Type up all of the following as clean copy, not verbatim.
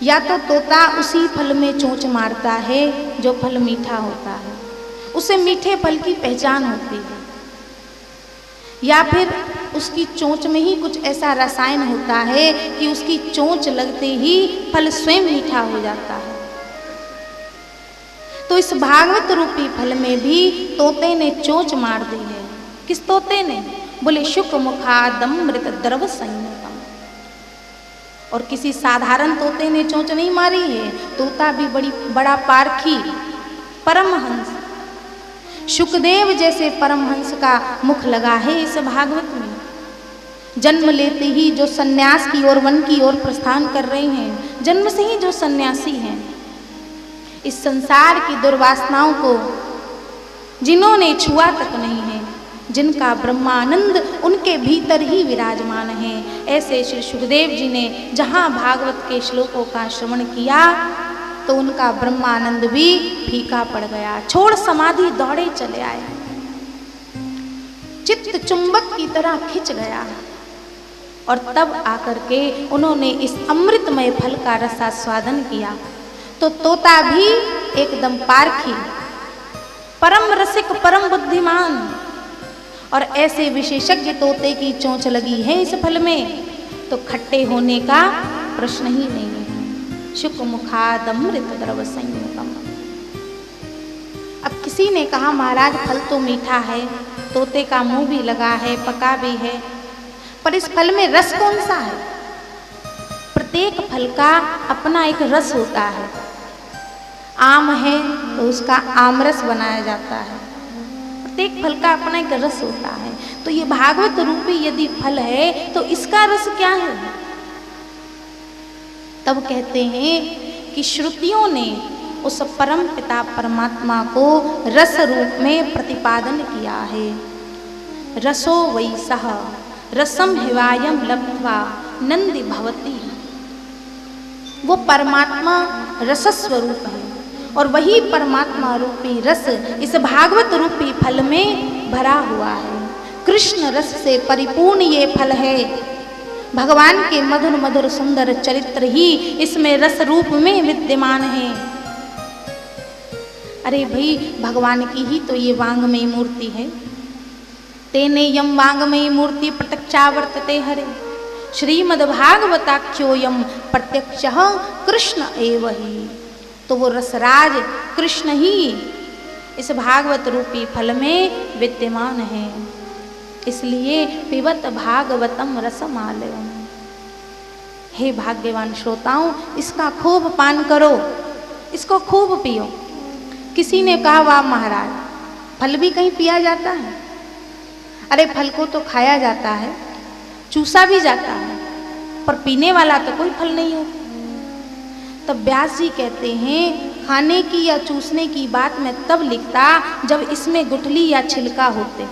या तो तोता उसी फल में चोंच मारता है जो फल मीठा होता है, उसे मीठे फल की पहचान होती है, या फिर उसकी चोंच में ही कुछ ऐसा रसायन होता है कि उसकी चोंच लगते ही फल स्वयं मीठा हो जाता है। तो इस भागवत रूपी फल में भी तोते ने चोंच मार दी है। किस तोते ने? बोले शुक मुखादमृत द्रव संयुतम। और किसी साधारण तोते ने चोंच नहीं मारी है, तोता भी बड़ा पारखी परमहंस, शुकदेव जैसे परमहंस का मुख लगा है इस भागवत में। जन्म लेते ही जो सन्यास की ओर, वन की ओर प्रस्थान कर रहे हैं, जन्म से ही जो सन्यासी हैं, इस संसार की दुर्वासनाओं को जिन्होंने छुआ तक नहीं है, जिनका ब्रह्मानंद उनके भीतर ही विराजमान है, ऐसे श्री सुखदेव जी ने जहाँ भागवत के श्लोकों का श्रवण किया तो उनका ब्रह्मानंद भी फीका पड़ गया। छोड़ समाधि दौड़े चले आए, चित्त चुंबक की तरह खिंच गया। और तब आकर के उन्होंने इस अमृतमय फल का रसास्वादन किया। तो तोता भी एकदम पारखी, परम रसिक, परम बुद्धिमान, और ऐसे विशेषज्ञ तोते की चोंच लगी है इस फल में, तो खट्टे होने का प्रश्न ही नहीं है। शुक मुखादमृत द्रव संयुतम। अब किसी ने कहा महाराज फल तो मीठा है, तोते का मुंह भी लगा है, पका भी है, पर इस फल में रस कौन सा है? प्रत्येक फल का अपना एक रस होता है। आम है तो उसका आमरस बनाया जाता है, प्रत्येक फल का अपना एक रस होता है। तो ये भागवत रूपी यदि फल है तो इसका रस क्या है? तब कहते हैं कि श्रुतियों ने उस परम पिता परमात्मा को रस रूप में प्रतिपादन किया है। रसो वै सः रसम हिवायम लब्ध्वा नंदि भवति। वो परमात्मा रस स्वरूप है और वही परमात्मा रूपी रस इस भागवत रूपी फल में भरा हुआ है। कृष्ण रस से परिपूर्ण ये फल है। भगवान के मधुर मधुर सुंदर चरित्र ही इसमें रस रूप में विद्यमान है। अरे भाई, भगवान की ही तो ये वांगमयी मूर्ति है। तेने यम वांगमयी मूर्ति प्रत्यक्षावर्तते हरे, श्रीमद्भागवताख्योयम प्रत्यक्षः कृष्ण एव ही। तो वो रसराज कृष्ण ही इस भागवत रूपी फल में विद्यमान है। इसलिए पिबत भागवतम रसमालयम। हे भाग्यवान श्रोताओं, इसका खूब पान करो, इसको खूब पियो। किसी ने कहा वाह महाराज, फल भी कहीं पिया जाता है? अरे फल को तो खाया जाता है, चूसा भी जाता है, पर पीने वाला तो कोई फल नहीं होता। तब व्यास जी कहते हैं खाने की या चूसने की बात मैं तब लिखता जब इसमें गुठली या छिलका होते।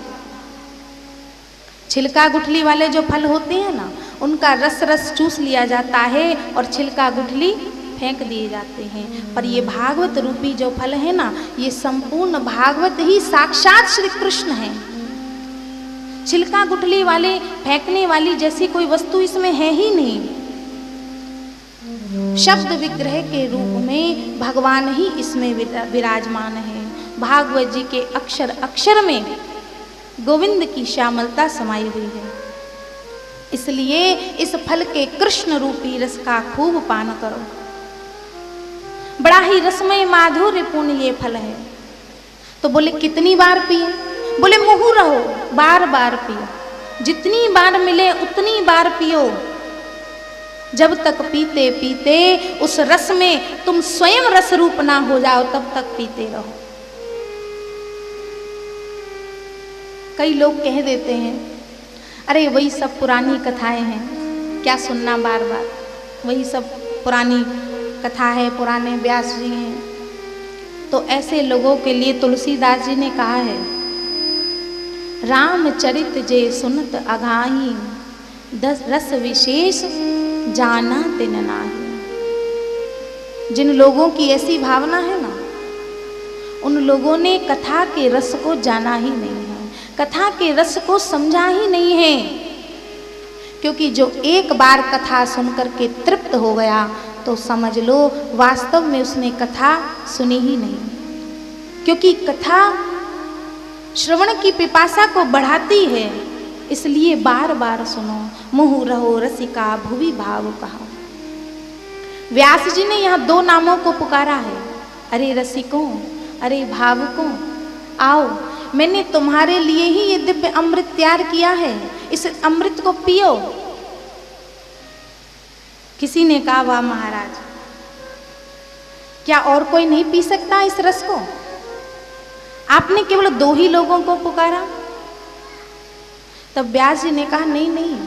छिलका गुठली वाले जो फल होते हैं ना, उनका रस रस चूस लिया जाता है और छिलका गुठली फेंक दिए जाते हैं। पर ये भागवत रूपी जो फल है ना, ये संपूर्ण भागवत ही साक्षात श्री कृष्ण है। छिलका गुठली वाले फेंकने वाली जैसी कोई वस्तु इसमें है ही नहीं। शब्द विग्रह के रूप में भगवान ही इसमें विराजमान है। भागवत जी के अक्षर अक्षर में गोविंद की श्यामलता समाई हुई है। इसलिए इस फल के कृष्ण रूपी रस का खूब पान करो। बड़ा ही रसमय माधुर्यपूर्ण ये फल है। तो बोले कितनी बार पिए? बोले मुँह रहो, बार बार पियो, जितनी बार मिले उतनी बार पियो। जब तक पीते पीते उस रस में तुम स्वयं रस रूप ना हो जाओ, तब तक पीते रहो। कई लोग कह देते हैं अरे वही सब पुरानी कथाएं हैं, क्या सुनना बार बार, वही सब पुरानी कथा है, पुराने व्यास जी हैं। तो ऐसे लोगों के लिए तुलसीदास जी ने कहा है, रामचरित जे सुनत अघाही, दस रस विशेष जाना तिन नाही। जिन लोगों की ऐसी भावना है ना, उन लोगों ने कथा के रस को जाना ही नहीं है, कथा के रस को समझा ही नहीं है। क्योंकि जो एक बार कथा सुनकर के तृप्त हो गया, तो समझ लो वास्तव में उसने कथा सुनी ही नहीं, क्योंकि कथा श्रवण की पिपासा को बढ़ाती है, इसलिए बार बार सुनो। मुहु रहो रसिका भुवि भाव कहा। व्यास जी ने यहाँ दो नामों को पुकारा है, अरे रसिकों, अरे भावुकों, आओ, मैंने तुम्हारे लिए ही ये दिव्य अमृत तैयार किया है, इस अमृत को पियो। किसी ने कहा वाह महाराज, क्या और कोई नहीं पी सकता इस रस को? आपने केवल दो ही लोगों को पुकारा। तब व्यास जी ने कहा नहीं नहीं,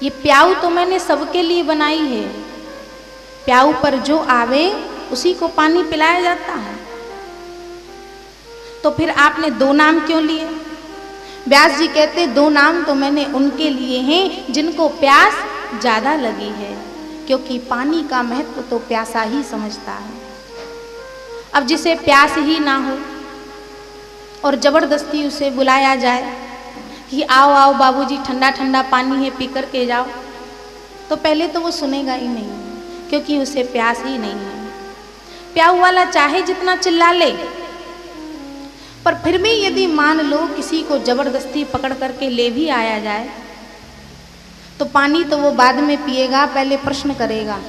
ये प्याऊ तो मैंने सबके लिए बनाई है, प्याऊ पर जो आवे उसी को पानी पिलाया जाता है, तो फिर आपने दो नाम क्यों लिए? व्यास जी कहते दो नाम तो मैंने उनके लिए हैं जिनको प्यास ज्यादा लगी है, क्योंकि पानी का महत्व तो प्यासा ही समझता है। अब जिसे प्यास ही ना हो और जबरदस्ती उसे बुलाया जाए कि आओ आओ बाबूजी ठंडा ठंडा पानी है पी कर के जाओ, तो पहले तो वो सुनेगा ही नहीं, क्योंकि उसे प्यास ही नहीं है। प्याऊ वाला चाहे जितना चिल्ला ले, पर फिर भी यदि मान लो किसी को जबरदस्ती पकड़ करके ले भी आया जाए, तो पानी तो वो बाद में पिएगा, पहले प्रश्न करेगा,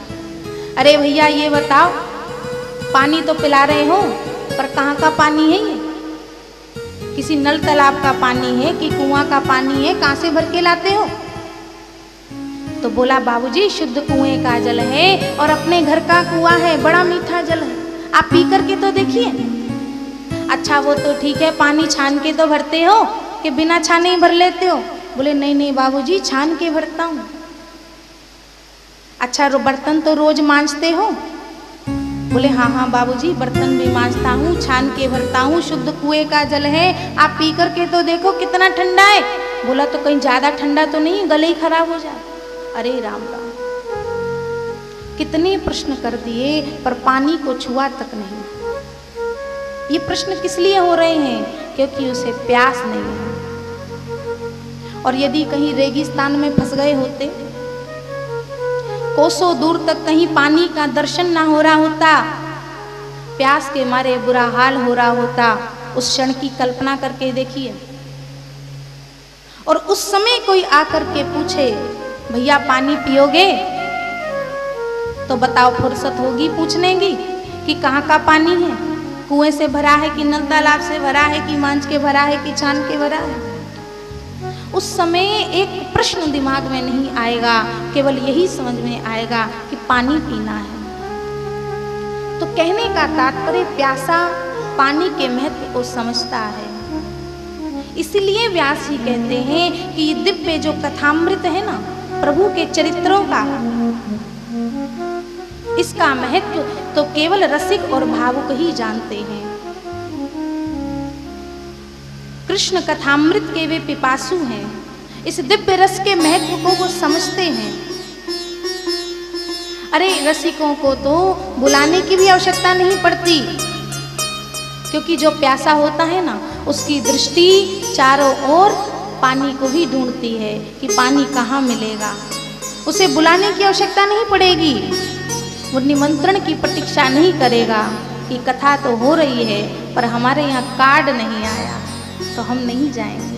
अरे भैया ये बताओ, पानी तो पिला रहे हो पर कहाँ का पानी है ये? किसी नल तालाब का पानी है कि कुआं का पानी है, कहाँ से भर के लाते हो? तो बोला बाबूजी शुद्ध कुएं का जल है और अपने घर का कुआं है, बड़ा मीठा जल है, आप पी करके तो देखिए। अच्छा वो तो ठीक है, पानी छान के तो भरते हो कि बिना छाने ही भर लेते हो? बोले नहीं नहीं बाबूजी छान के भरता हूँ। अच्छा बर्तन तो रोज मांजते हो? बोले हाँ हाँ बाबूजी बर्तन भी मांजता हूँ, छान के भरता हूँ, शुद्ध कुएं का जल है, आप पी करके तो देखो कितना ठंडा है। बोला तो कहीं ज्यादा ठंडा तो नहीं, गले ही खराब हो जाए। अरे राम राम, कितने प्रश्न कर दिए पर पानी को छुआ तक नहीं। ये प्रश्न किस लिए हो रहे हैं? क्योंकि उसे प्यास नहीं है। और यदि कहीं रेगिस्तान में फंस गए होते, कोसों दूर तक कहीं पानी का दर्शन ना हो रहा होता, प्यास के मारे बुरा हाल हो रहा होता, उस क्षण की कल्पना करके देखिए। और उस समय कोई आकर के पूछे भैया पानी पियोगे, तो बताओ फुर्सत होगी पूछने की कि कहाँ का पानी है, कुएं से भरा है कि नल तालाब से भरा है कि मांझ के भरा है कि छान के भरा है? उस समय एक प्रश्न दिमाग में नहीं आएगा, केवल यही समझ में आएगा कि पानी पीना है। तो कहने का तात्पर्य प्यासा पानी के महत्व को समझता है। इसलिए व्यास जी कहते हैं कि ये दिव्य जो कथामृत है ना प्रभु के चरित्रों का, इसका महत्व तो केवल रसिक और भावुक ही जानते हैं। कृष्ण कथामृत के वे पिपासु हैं, इस दिव्य रस के महत्व को वो समझते हैं। अरे रसिकों को तो बुलाने की भी आवश्यकता नहीं पड़ती, क्योंकि जो प्यासा होता है ना उसकी दृष्टि चारों ओर पानी को ही ढूंढती है कि पानी कहाँ मिलेगा। उसे बुलाने की आवश्यकता नहीं पड़ेगी, वो निमंत्रण की प्रतीक्षा नहीं करेगा कि कथा तो हो रही है पर हमारे यहाँ कार्ड नहीं आया तो हम नहीं जाएंगे।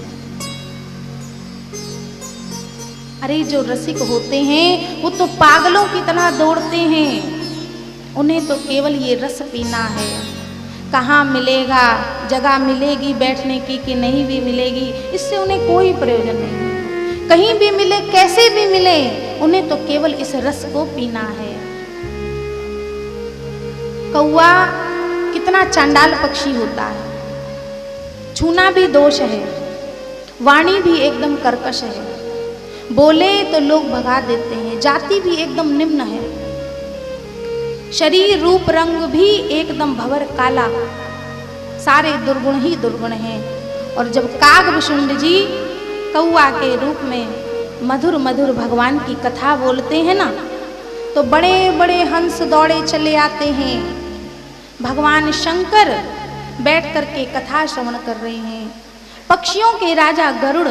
अरे जो रसिक होते हैं वो तो पागलों की तरह दौड़ते हैं, उन्हें तो केवल ये रस पीना है। कहाँ मिलेगा, जगह मिलेगी बैठने की कि नहीं भी मिलेगी, इससे उन्हें कोई प्रयोजन नहीं। कहीं भी मिले कैसे भी मिले, उन्हें तो केवल इस रस को पीना है। कौआ कितना चांडाल पक्षी होता है, छूना भी दोष है, वाणी भी एकदम कर्कश है, बोले तो लोग भगा देते हैं, जाति भी एकदम निम्न है, शरीर रूप रंग भी एकदम भंवर काला, सारे दुर्गुण ही दुर्गुण हैं। और जब कागभुषुंड जी कौआ के रूप में मधुर मधुर भगवान की कथा बोलते हैं ना, तो बड़े बड़े हंस दौड़े चले आते हैं। भगवान शंकर बैठ करके कथा श्रवण कर रहे हैं। पक्षियों के राजा गरुड़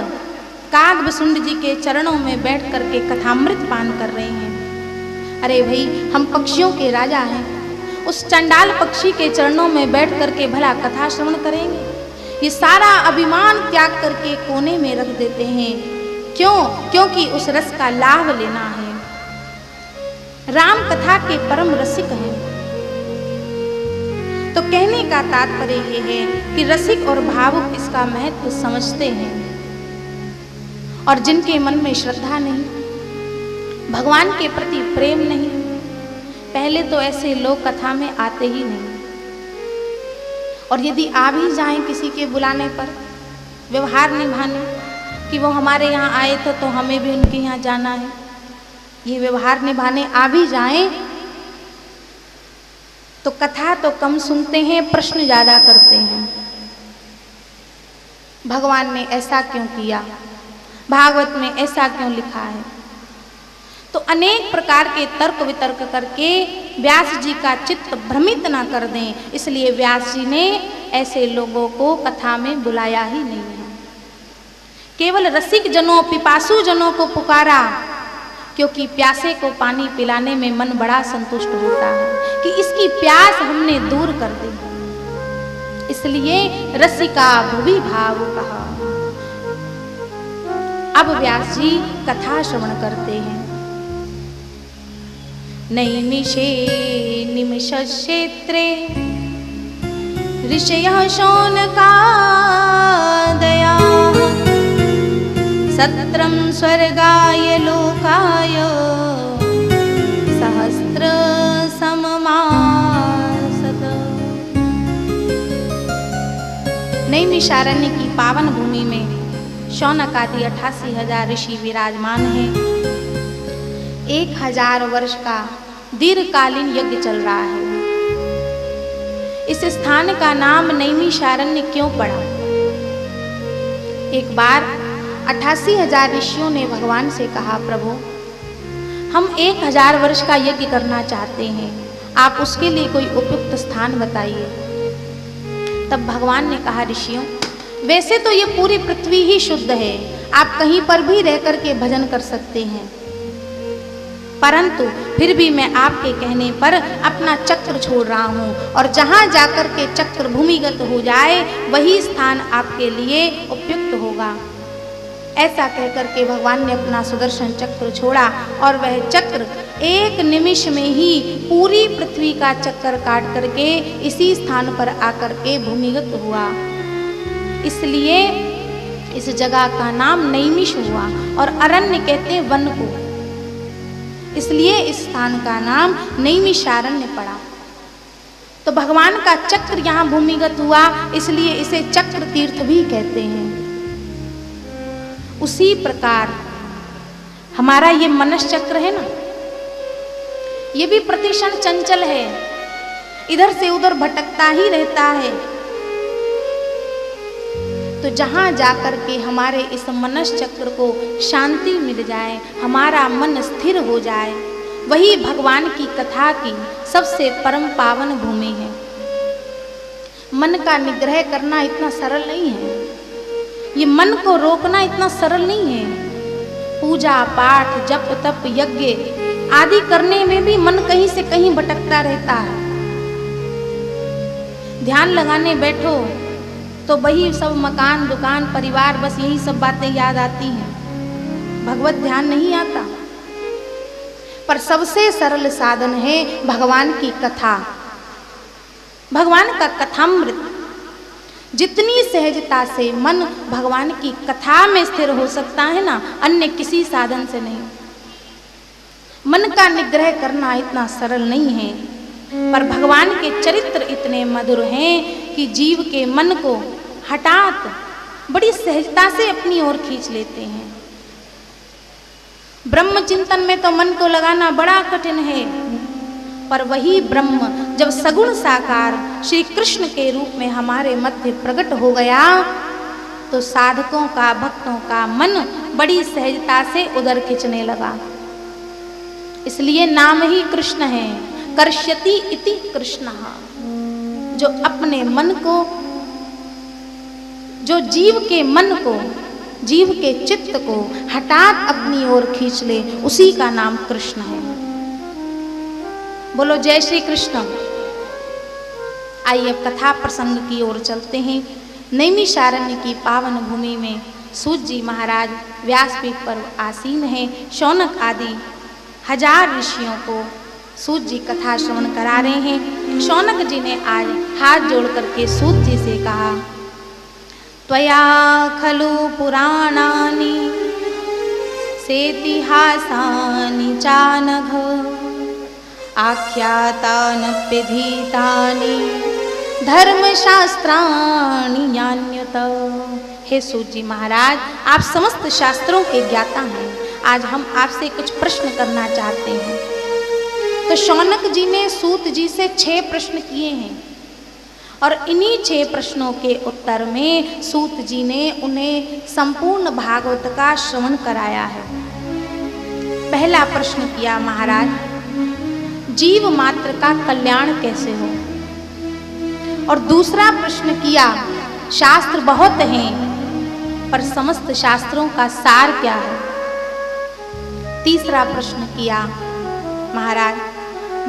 कागभुषुंड जी के चरणों में बैठ करके कथामृत पान कर रहे हैं। अरे भाई, हम पक्षियों के राजा हैं, उस चंडाल पक्षी के चरणों में बैठ करके भला कथा श्रवण करेंगे? ये सारा अभिमान त्याग करके कोने में रख देते हैं। क्यों? क्योंकि उस रस का लाभ लेना है। राम कथा के परम रसिक हैं। तो कहने का तात्पर्य ये है कि रसिक और भावुक इसका महत्व समझते हैं, और जिनके मन में श्रद्धा नहीं, भगवान के प्रति प्रेम नहीं, पहले तो ऐसे लोग कथा में आते ही नहीं। और यदि आ भी जाएं किसी के बुलाने पर व्यवहार निभाने कि वो हमारे यहाँ आए थे तो हमें भी उनके यहाँ जाना है, ये व्यवहार निभाने आ भी जाएं तो कथा तो कम सुनते हैं, प्रश्न ज़्यादा करते हैं। भगवान ने ऐसा क्यों किया, भागवत में ऐसा क्यों लिखा है? तो अनेक प्रकार के तर्क वितर्क करके व्यास जी का चित्त भ्रमित ना कर दें, इसलिए व्यास जी ने ऐसे लोगों को कथा में बुलाया ही नहीं है। केवल रसिक जनों, पिपासु जनों को पुकारा, क्योंकि प्यासे को पानी पिलाने में मन बड़ा संतुष्ट होता है कि इसकी प्यास हमने दूर कर दी, इसलिए रसिका भुवि भाव कहा। अब व्यास जी कथा श्रवण करते हैं। नैमिषे निमिष क्षेत्रे ऋषयः शौनकादया सत्रं स्वर्गाय लोकाय सहस्र सममासत। नैमिषारण्य की पावन भूमि में शौनक आदि 88,000 ऋषि विराजमान हैं। 1000 वर्ष का दीर्घकालीन यज्ञ चल रहा है। इस स्थान का नाम नैमिषारण्य क्यों पड़ा? एक बार 88,000 ऋषियों ने भगवान से कहा, प्रभु हम 1000 वर्ष का यज्ञ करना चाहते हैं, आप उसके लिए कोई उपयुक्त स्थान बताइए। तब भगवान ने कहा, ऋषियों वैसे तो ये पूरी पृथ्वी ही शुद्ध है, आप कहीं पर भी रह करके भजन कर सकते हैं, परंतु फिर भी मैं आपके कहने पर अपना चक्र छोड़ रहा हूँ, और जहाँ जाकर के चक्र भूमिगत हो जाए वही स्थान आपके लिए उपयुक्त होगा। ऐसा कहकर के भगवान ने अपना सुदर्शन चक्र छोड़ा, और वह चक्र एक निमिष में ही पूरी पृथ्वी का चक्कर काट करके इसी स्थान पर आकर के भूमिगत हुआ। इसलिए इस जगह का नाम नैमिष हुआ, और अरण्य कहते हैं वन को, इसलिए इस स्थान का नाम नैमिषारण्य पड़ा। तो भगवान का चक्र यहाँ भूमिगत हुआ, इसलिए इसे चक्र तीर्थ भी कहते हैं। उसी प्रकार हमारा ये मनस चक्र है ना, ये भी प्रतिक्षण चंचल है, इधर से उधर भटकता ही रहता है। तो जहाँ जाकर के हमारे इस मनस चक्र को शांति मिल जाए, हमारा मन स्थिर हो जाए, वही भगवान की कथा की सबसे परम पावन भूमि है। मन का निग्रह करना इतना सरल नहीं है, ये मन को रोकना इतना सरल नहीं है। पूजा पाठ जप तप यज्ञ आदि करने में भी मन कहीं से कहीं भटकता रहता है। ध्यान लगाने बैठो तो वही सब मकान दुकान परिवार, बस यही सब बातें याद आती हैं, भगवत ध्यान नहीं आता। पर सबसे सरल साधन है भगवान की कथा, भगवान का कथामृत। जितनी सहजता से मन भगवान की कथा में स्थिर हो सकता है ना, अन्य किसी साधन से नहीं। मन का निग्रह करना इतना सरल नहीं है, पर भगवान के चरित्र इतने मधुर हैं कि जीव के मन को हठात बड़ी सहजता से अपनी ओर खींच लेते हैं। ब्रह्म चिंतन में तो मन को लगाना बड़ा कठिन है, पर वही ब्रह्म जब सगुण साकार श्री कृष्ण के रूप में हमारे मध्य प्रकट हो गया, तो साधकों का भक्तों का मन बड़ी सहजता से उधर खींचने लगा। इसलिए नाम ही कृष्ण है, कर्ष्यति इति कृष्णः। जो अपने मन को, जो जीव के मन को, जीव के चित्त को हठात अपनी ओर खींच ले, उसी का नाम कृष्ण है। बोलो जय श्री कृष्ण। आइए अब कथा प्रसंग की ओर चलते हैं। नैमिषारण्य की पावन भूमि में सूत जी महाराज व्यासपीठ पर आसीन हैं। शौनक आदि 1000 ऋषियों को सूत जी कथा श्रवण करा रहे हैं। शौनक जी ने आज हाथ जोड़ करके सूत जी से कहा, त्वया खलु पुराणानि सेतिहासानि चानघ आख्यातानि विधितानि धर्मशास्त्राणि नान्यत। हे सूत जी महाराज, आप समस्त शास्त्रों के ज्ञाता हैं। आज हम आपसे कुछ प्रश्न करना चाहते हैं। तो शौनक जी ने सूत जी से 6 प्रश्न किए हैं और इन्हीं 6 प्रश्नों के उत्तर में सूत जी ने उन्हें संपूर्ण भागवत का श्रवण कराया है। पहला प्रश्न किया, महाराज जीव मात्र का कल्याण कैसे हो? और दूसरा प्रश्न किया, शास्त्र बहुत हैं पर समस्त शास्त्रों का सार क्या है? तीसरा प्रश्न किया, महाराज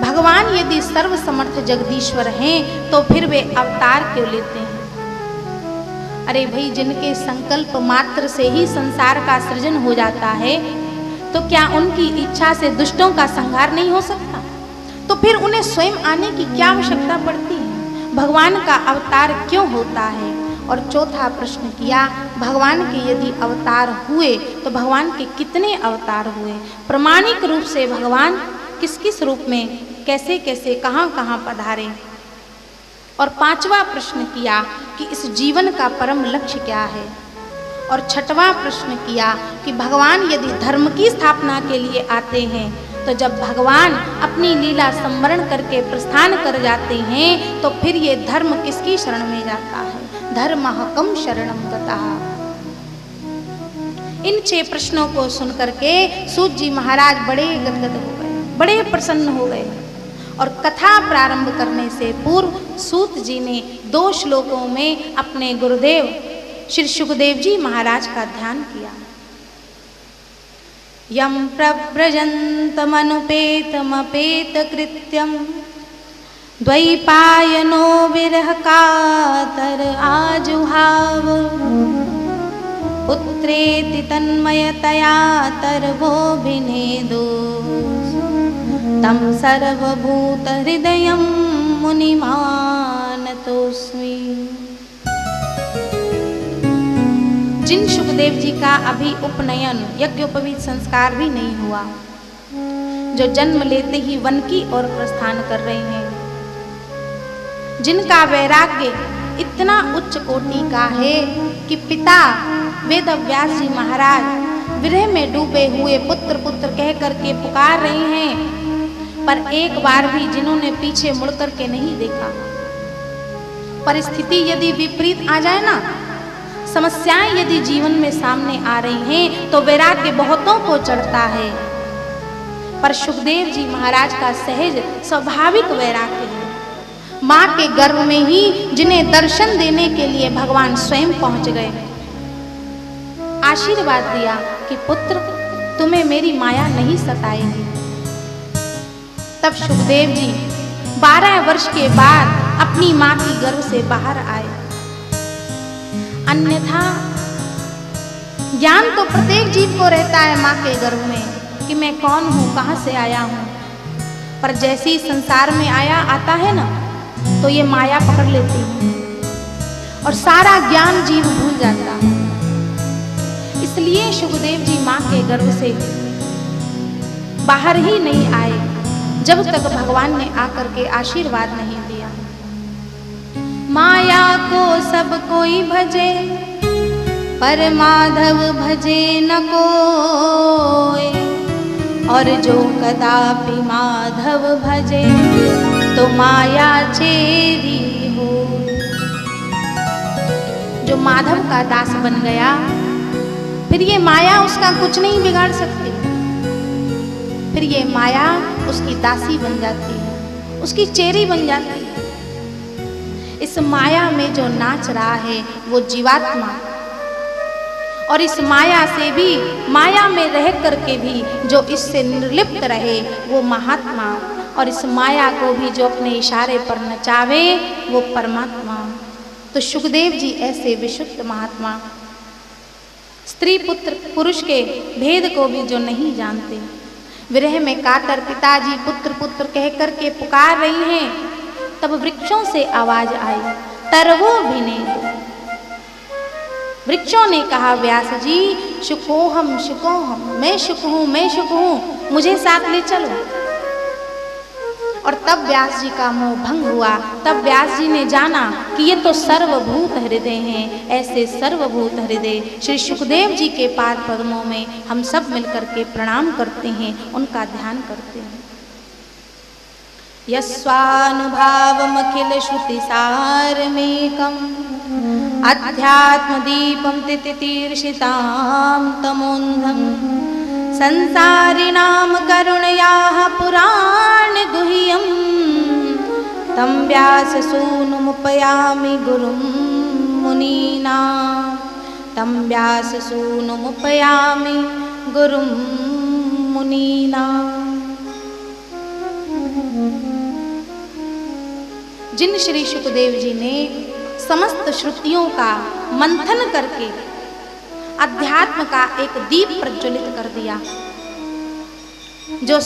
भगवान यदि सर्वसमर्थ जगदीश्वर हैं तो फिर वे अवतार क्यों लेते हैं? अरे भाई, जिनके संकल्प मात्र से ही संसार का सृजन हो जाता है तो क्या उनकी इच्छा से दुष्टों का संहार नहीं हो सकता? तो फिर उन्हें स्वयं आने की क्या आवश्यकता पड़ती है? भगवान का अवतार क्यों होता है? और चौथा प्रश्न किया, भगवान के यदि अवतार हुए तो भगवान के कितने अवतार हुए? प्रमाणिक रूप से भगवान किस किस रूप में, कैसे कैसे, कहाँ कहाँ पधारे? और पांचवा प्रश्न किया कि इस जीवन का परम लक्ष्य क्या है? और छठवां प्रश्न किया कि भगवान यदि धर्म की स्थापना के लिए आते हैं तो जब भगवान अपनी लीला संवरण करके प्रस्थान कर जाते हैं तो फिर ये धर्म किसकी शरण में जाता है? धर्मः कं शरणं गतः। इन 6 प्रश्नों को सुन करके सूत जी महाराज बड़े गदगद हो गए, बड़े प्रसन्न हो गए। और कथा प्रारंभ करने से पूर्व सूत जी ने 2 श्लोकों में अपने गुरुदेव श्री सुखदेव जी महाराज का ध्यान किया। यम प्रव्रजन्तमनुपेतमपेतकृत्यं द्वैपायनो विरह कातर आजुहाव पुत्रेति तन्मयतया तर्वोऽभिनेदो तं सर्वभूतहृदयं मुनिमानतोऽस्मि। जिन सुखदेव जी का अभी उपनयन यज्ञोपवीत संस्कार भी नहीं हुआ, जो जन्म लेते ही वन की ओर प्रस्थान कर रहे हैं, जिनका वैराग्य इतना उच्च कोटि का है कि पिता वेदव्यास जी महाराज विरह में डूबे हुए पुत्र पुत्र कह करके पुकार रहे हैं, पर एक बार भी जिन्होंने पीछे मुड़ करके नहीं देखा। परिस्थिति यदि विपरीत आ जाए ना, समस्याएं यदि जीवन में सामने आ रही हैं तो वैराग्य बहुतों को चढ़ता है, पर सुखदेव जी महाराज का सहज स्वाभाविक वैराग्य है। माँ के गर्भ में ही जिन्हें दर्शन देने के लिए भगवान स्वयं पहुंच गए, आशीर्वाद दिया कि पुत्र तुम्हें मेरी माया नहीं सताएगी। तब सुखदेव जी 12 वर्ष के बाद अपनी माँ की गर्भ से बाहर आए। अन्यथा ज्ञान तो प्रत्येक जीव को रहता है माँ के गर्भ में कि मैं कौन हूँ, कहाँ से आया हूँ, पर जैसे ही संसार में आता है ना तो ये माया पकड़ लेती है और सारा ज्ञान जीव भूल जाता है। इसलिए सुखदेव जी माँ के गर्भ से बाहर ही नहीं आए जब तक भगवान ने आकर के आशीर्वाद नहीं दिया। माया को सब कोई भजे पर माधव भजे न कोई, और जो कदापि माधव भजे तो माया चेरी हो। जो माधव का दास बन गया फिर ये माया उसका कुछ नहीं बिगाड़ सकती, फिर ये माया उसकी दासी बन जाती है, उसकी चेरी बन जाती है। इस माया में जो नाच रहा है वो जीवात्मा, और इस माया से भी, माया में रह करके भी जो इससे निर्लिप्त रहे वो महात्मा। और इस माया को भी जो अपने इशारे पर नचावे वो परमात्मा। तो सुखदेव जी ऐसे विशुद्ध महात्मा, स्त्री पुत्र पुरुष के भेद को भी जो नहीं जानते, विरह में कातर पिताजी पुत्र पुत्र कह कर के पुकार रही हैं, तब वृक्षों से आवाज आई, तरवो भिने दो। वृक्षों ने कहा, व्यास जी शुकोहम शुकोहम, मैं शुक हूँ, मैं शुक हूँ, मुझे साथ ले चलो। और तब व्यास जी का मोह भंग हुआ। तब व्यास जी ने जाना कि ये तो सर्वभूत हृदय हैं। ऐसे सर्वभूत हृदय श्री सुखदेव जी के पाद पद्मों में हम सब मिलकर के प्रणाम करते हैं, उनका ध्यान करते हैं। यस्वानुभावमखिल श्रुति सारमेकम् अध्यात्म दीपं तितितीर्षितां तमोन्धं संसारिणां करुणयाः पुराण गुह्यं तं व्याससूनुमुपयामि गुरुं मुनीनां, तं व्याससूनुमुपयामि गुरुं मुनीनां। जिन श्री सुखदेव जी ने समस्त श्रुतियों का मंथन करके अध्यात्म का एक दीप प्रज्वलित कर दिया, जो